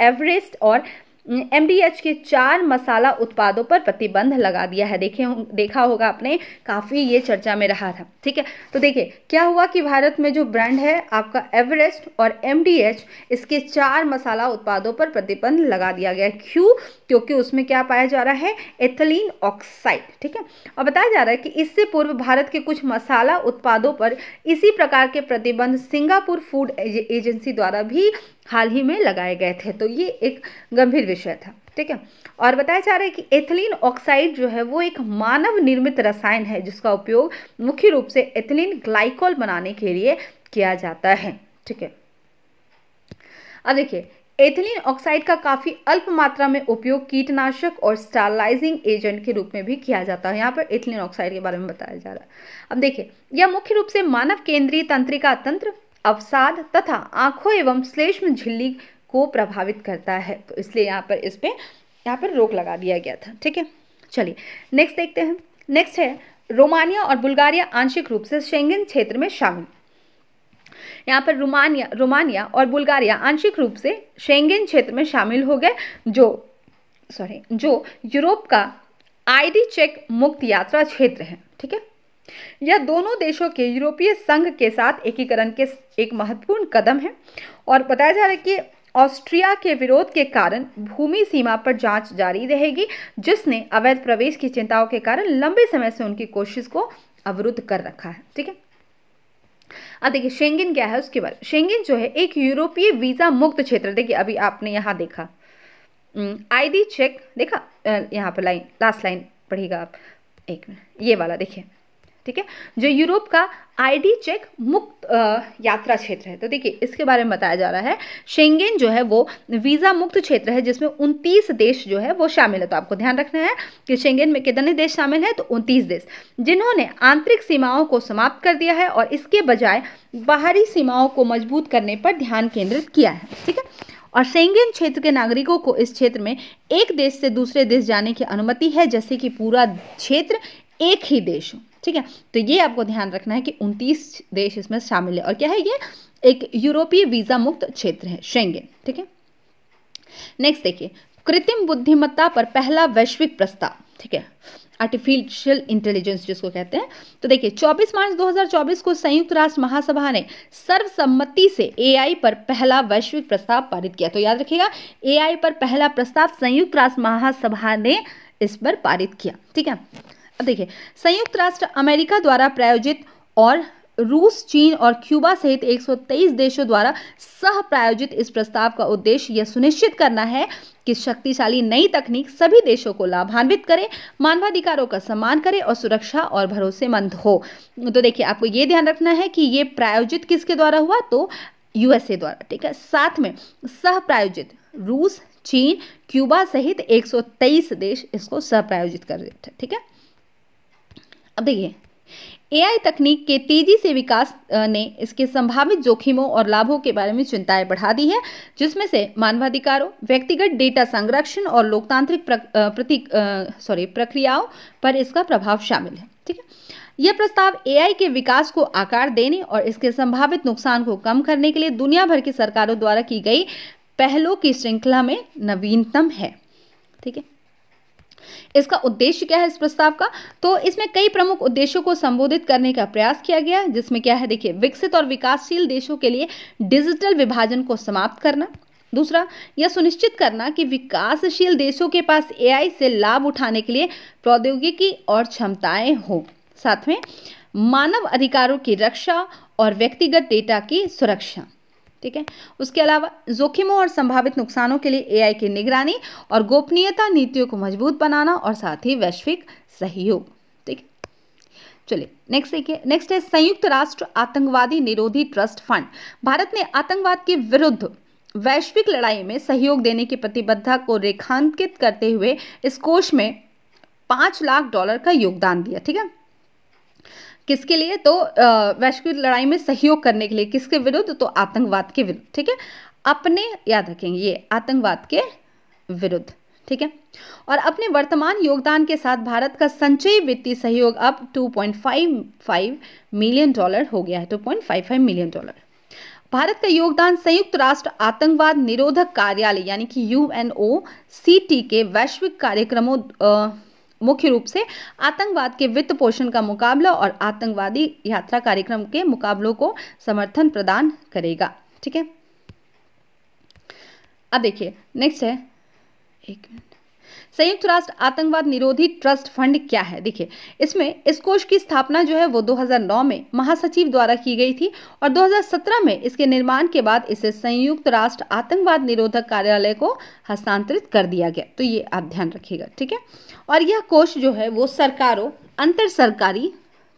Speaker 1: एवरेस्ट और 20 भारतीय मसालों MDH के 4 मसाला उत्पादों पर प्रतिबंध लगा दिया है। देखा होगा आपने, काफ़ी ये चर्चा में रहा था। ठीक है, तो देखिए क्या हुआ कि भारत में जो ब्रांड है आपका एवरेस्ट और MDH, इसके 4 मसाला उत्पादों पर प्रतिबंध लगा दिया गया। क्यों? क्योंकि उसमें क्या पाया जा रहा है, एथिलीन ऑक्साइड। ठीक है, और बताया जा रहा है कि इससे पूर्व भारत के कुछ मसाला उत्पादों पर इसी प्रकार के प्रतिबंध सिंगापुर फूड एजेंसी द्वारा भी हाल ही में लगाए गए थे। तो ये एक गंभीर विषय था। ठीक है, और बताया जा रहा है कि एथिलीन ऑक्साइड जो है वो एक मानव निर्मित रसायन है जिसका उपयोग मुख्य रूप से एथिलीन ग्लाइकोल बनाने के लिए किया जाता है। ठीक है, अब देखिए एथिलीन ऑक्साइड का काफ़ी अल्प मात्रा में उपयोग कीटनाशक और स्टरलाइजिंग एजेंट के रूप में भी किया जाता है। यहाँ पर एथिलीन ऑक्साइड के बारे में बताया जा रहा है। अब देखिए यह मुख्य रूप से मानव केंद्रीय तंत्रिका तंत्र, अवसाद तथा आंखों एवं श्लेष्म झिल्ली को प्रभावित करता है। तो इसलिए यहाँ पर रोक लगा दिया गया था। ठीक है, चलिए नेक्स्ट देखते हैं। नेक्स्ट है रोमानिया और बुल्गारिया आंशिक रूप से शेंगेन क्षेत्र में शामिल। यहाँ पर रोमानिया और बुल्गारिया आंशिक रूप से शेंगेन क्षेत्र में शामिल हो गए, जो यूरोप का ID चेक मुक्त यात्रा क्षेत्र है। ठीक है, यह दोनों देशों के यूरोपीय संघ के साथ एकीकरण के एक महत्वपूर्ण कदम है। और बताया जा रहा है कि ऑस्ट्रिया के विरोध के कारण भूमि सीमा पर जांच जारी रहेगी, जिसने अवैध प्रवेश की चिंताओं के कारण लंबे समय से उनकी कोशिश को अवरुद्ध कर रखा है। ठीक है, अब देखिए शेंगेन क्या है उसके बारे में। शेंगेन जो है एक यूरोपीय वीजा मुक्त क्षेत्र। देखिए अभी आपने यहाँ देखा ID चेक देखा, यहाँ पर लाइन लास्ट लाइन पढ़िएगा आप, एक मिनट, ये वाला देखिए। ठीक है, जो यूरोप का ID चेक मुक्त यात्रा क्षेत्र है। तो देखिए इसके बारे में बताया जा रहा है, शेंगेन जो है वो वीज़ा मुक्त क्षेत्र है जिसमें 29 देश जो है वो शामिल है। तो आपको ध्यान रखना है कि शेंगेन में कितने देश शामिल है, तो 29 देश, जिन्होंने आंतरिक सीमाओं को समाप्त कर दिया है और इसके बजाय बाहरी सीमाओं को मजबूत करने पर ध्यान केंद्रित किया है। ठीक है, और शेंगेन क्षेत्र के नागरिकों को इस क्षेत्र में एक देश से दूसरे देश जाने की अनुमति है, जैसे कि पूरा क्षेत्र एक ही देश हो। ठीक है, तो ये आपको ध्यान रखना है कि 29 देश इसमें शामिल है। और क्या है, ये एक यूरोपीय वीजा मुक्त क्षेत्र है शेंगेन। ठीक है, नेक्स्ट देखिए कृत्रिम बुद्धिमत्ता पर पहला वैश्विक प्रस्ताव। ठीक है, आर्टिफिशियल इंटेलिजेंस जिसको कहते हैं। तो देखिए 24 मार्च 2024 को संयुक्त राष्ट्र महासभा ने सर्वसम्मति से AI पर पहला वैश्विक प्रस्ताव पारित किया। तो याद रखिएगा AI पर पहला प्रस्ताव संयुक्त राष्ट्र महासभा ने इस पर पारित किया। ठीक है, अब देखिए संयुक्त राष्ट्र अमेरिका द्वारा प्रायोजित और रूस, चीन और क्यूबा सहित 123 देशों द्वारा सह प्रायोजित इस प्रस्ताव का उद्देश्य यह सुनिश्चित करना है कि शक्तिशाली नई तकनीक सभी देशों को लाभान्वित करे, मानवाधिकारों का सम्मान करे और सुरक्षा और भरोसेमंद हो। तो देखिए आपको ये ध्यान रखना है कि ये प्रायोजित किसके द्वारा हुआ, तो USA द्वारा। ठीक है, साथ में सह प्रायोजित रूस, चीन, क्यूबा सहित 123 देश इसको सह प्रायोजित कर रहे थे। ठीक है, अब देखिए AI तकनीक के तेजी से विकास ने इसके संभावित जोखिमों और लाभों के बारे में चिंताएं बढ़ा दी है, जिसमें से मानवाधिकारों, व्यक्तिगत डेटा संरक्षण और लोकतांत्रिक प्रक्रियाओं पर इसका प्रभाव शामिल है। ठीक है, यह प्रस्ताव AI के विकास को आकार देने और इसके संभावित नुकसान को कम करने के लिए दुनिया भर की सरकारों द्वारा की गई पहलों की श्रृंखला में नवीनतम है। ठीक है, इसका उद्देश्य क्या है इस प्रस्ताव का, तो इसमें कई प्रमुख उद्देश्यों को संबोधित करने का प्रयास किया गया, जिसमें क्या है देखिए विकसित और विकासशील देशों के लिए डिजिटल विभाजन को समाप्त करना। दूसरा, यह सुनिश्चित करना कि विकासशील देशों के पास AI से लाभ उठाने के लिए प्रौद्योगिकी और क्षमताएं हो। साथ में मानव अधिकारों की रक्षा और व्यक्तिगत डेटा की सुरक्षा। ठीक है, उसके अलावा जोखिमों और संभावित नुकसानों के लिए AI की निगरानी और गोपनीयता नीतियों को मजबूत बनाना और साथ ही वैश्विक सहयोग। ठीक, चलिए नेक्स्ट देखिए। नेक्स्ट है संयुक्त राष्ट्र आतंकवादी निरोधी ट्रस्ट फंड। भारत ने आतंकवाद के विरुद्ध वैश्विक लड़ाई में सहयोग देने की प्रतिबद्धता को रेखांकित करते हुए इस कोष में $5 लाख का योगदान दिया। ठीक है, किसके लिए, तो वैश्विक लड़ाई में सहयोग करने के लिए, किसके विरुद्ध, तो आतंकवाद के विरुद्ध। ठीक है, अपने याद रखेंगे ये आतंकवाद के विरुद्ध। ठीक है, और अपने वर्तमान योगदान के साथ भारत का संचयी वित्तीय सहयोग अब $2.55 मिलियन हो गया है, $2.55 मिलियन। भारत का योगदान संयुक्त राष्ट्र आतंकवाद निरोधक कार्यालय यानी कि UNOCT के वैश्विक कार्यक्रमों मुख्य रूप से आतंकवाद के वित्त पोषण का मुकाबला और आतंकवादी यात्रा कार्यक्रम के मुकाबलों को समर्थन प्रदान करेगा। ठीक है, अब देखिए नेक्स्ट है, एक मिनट, संयुक्त राष्ट्र आतंकवाद निरोधी ट्रस्ट फंड क्या है। देखिए इसमें इस कोष की स्थापना जो है वो 2009 में महासचिव द्वारा की गई थी और 2017 में इसके निर्माण के बाद इसे संयुक्त राष्ट्र आतंकवाद निरोधक कार्यालय को हस्तांतरित कर दिया गया। तो ये आप ध्यान रखिएगा। ठीक है, और यह कोष जो है वो सरकारों, अंतर सरकारी,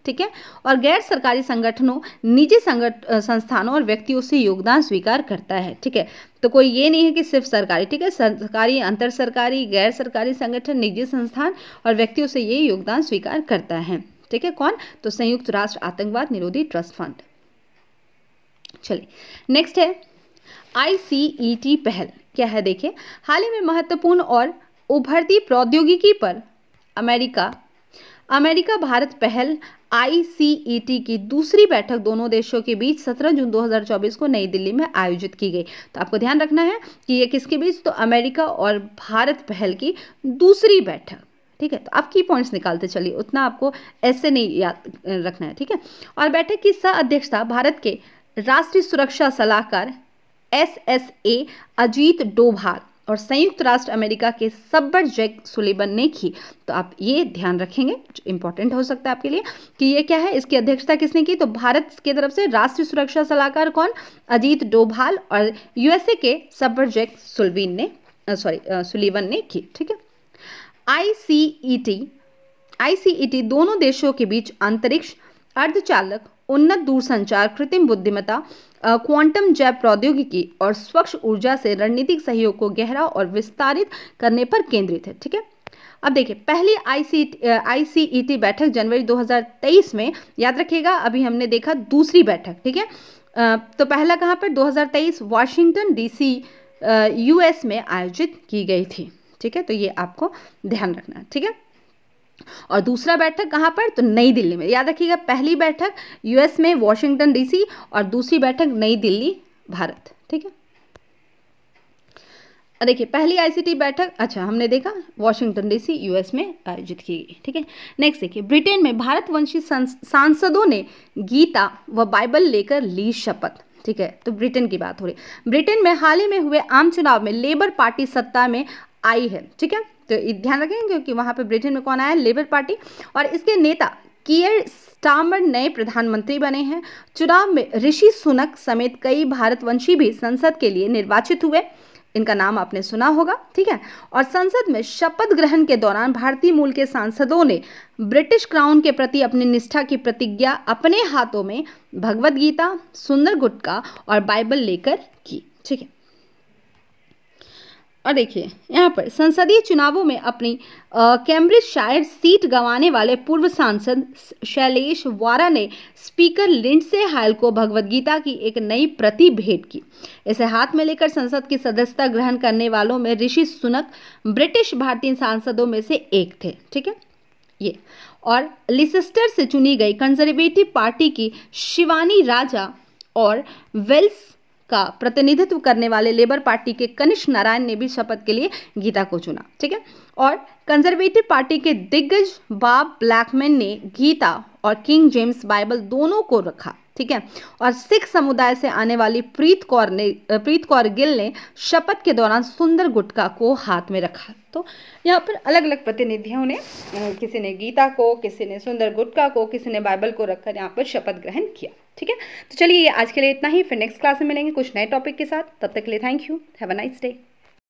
Speaker 1: ठीक है, और गैर सरकारी संगठनों, निजी संस्थानों और व्यक्तियों से योगदान स्वीकार करता है। ठीक है, तो कोई ये नहीं है कि सिर्फ सरकारी, ठीक है, सरकारी, अंतर सरकारी, गैर सरकारी संगठन, निजी संस्थान और व्यक्तियों से ये योगदान स्वीकार करता है। ठीक है, कौन? तो संयुक्त राष्ट्र आतंकवाद निरोधी ट्रस्ट फंड। चलिए नेक्स्ट है ICET पहल क्या है। देखिए हाल ही में महत्वपूर्ण और उभरती प्रौद्योगिकी पर अमेरिका भारत पहल ICET की दूसरी बैठक दोनों देशों के बीच 17 जून 2024 को नई दिल्ली में आयोजित की गई। तो आपको ध्यान रखना है कि ये किसके बीच, तो अमेरिका और भारत पहल की दूसरी बैठक। ठीक है, तो आप की पॉइंट्स निकालते चलिए, उतना आपको ऐसे नहीं याद रखना है। ठीक है, और बैठक की सह अध्यक्षता भारत के राष्ट्रीय सुरक्षा सलाहकार SSA अजीत डोभाल और संयुक्त राष्ट्र अमेरिका के सब्बर जैक सुलिवन ने की। तो आप ये ध्यान रखेंगे, इंपॉर्टेंट हो सकता है आपके लिए कि ये क्या है, इसकी अध्यक्षता किसने की, तो भारत की तरफ से राष्ट्रीय सुरक्षा सलाहकार कौन, अजीत डोभाल, और USA के सब्बर जैक सुलिवन ने की। ठीक है, ICET दोनों देशों के बीच अंतरिक्ष, अर्धचालक, उन्नत दूरसंचार, कृत्रिम बुद्धिमत्ता, क्वांटम जैव प्रौद्योगिकी और स्वच्छ ऊर्जा से रणनीतिक सहयोग को गहरा और विस्तारित करने पर केंद्रित है। ठीक है, अब देखिए पहली ICET बैठक जनवरी 2023 में, याद रखिएगा अभी हमने देखा दूसरी बैठक। ठीक है, तो पहला कहाँ पर, 2023 वाशिंगटन DC US में आयोजित की गई थी। ठीक है, तो ये आपको ध्यान रखना है। ठीक है, और दूसरा बैठक कहाँ पर, तो नई दिल्ली में। याद रखिएगा पहली बैठक US में वाशिंगटन DC और दूसरी बैठक नई दिल्ली भारत। ठीक है, देखिए पहली ICT बैठक, अच्छा हमने देखा वाशिंगटन DC US में आयोजित की गई। ठीक है, नेक्स्ट देखिए ब्रिटेन में भारतवंशी सांसदों ने गीता व बाइबल लेकर ली शपथ। ठीक है, तो ब्रिटेन की बात हो रही है। ब्रिटेन में हाल ही में हुए आम चुनाव में लेबर पार्टी सत्ता में आई है। ठीक है, तो ध्यान रखेंगे क्योंकि वहां पे ब्रिटेन में कौन आया, लेबर पार्टी, और इसके नेता कियर स्टारमर नए प्रधानमंत्री बने हैं। चुनाव में ऋषि सुनक समेत कई भारतवंशी भी संसद के लिए निर्वाचित हुए, इनका नाम आपने सुना होगा। ठीक है, और संसद में शपथ ग्रहण के दौरान भारतीय मूल के सांसदों ने ब्रिटिश क्राउन के प्रति अपनी निष्ठा की प्रतिज्ञा अपने हाथों में भगवद गीता, सुंदर गुटका और बाइबल लेकर की। ठीक है, और देखिए यहाँ पर संसदीय चुनावों में अपनी कैम्ब्रिजशायर सीट गंवाने वाले पूर्व सांसद शैलेश वारा ने स्पीकर लिंडसे हायल को भगवद गीता की एक नई प्रति भेंट की। इसे हाथ में लेकर संसद की सदस्यता ग्रहण करने वालों में ऋषि सुनक ब्रिटिश भारतीय सांसदों में से एक थे। ठीक है, ये और लिसेस्टर से चुनी गई कंजर्वेटिव पार्टी की शिवानी राजा और वेल्स का प्रतिनिधित्व करने वाले लेबर पार्टी के कनिष्क नारायण ने भी शपथ के लिए गीता को चुना। ठीक है, और कंजर्वेटिव पार्टी के दिग्गज बॉब ब्लैकमैन ने गीता और किंग जेम्स बाइबल दोनों को रखा। ठीक है, और सिख समुदाय से आने वाली प्रीत कौर गिल ने शपथ के दौरान सुंदर गुटका को हाथ में रखा। तो यहाँ पर अलग अलग प्रतिनिधियों ने, किसी ने गीता को, किसी ने सुंदर गुटका को, किसी ने बाइबल को रखकर यहाँ पर शपथ ग्रहण किया। ठीक है, तो चलिए ये आज के लिए इतना ही, फिर नेक्स्ट क्लास में मिलेंगे कुछ नए टॉपिक के साथ। तब तक के लिए thank you, have a nice day.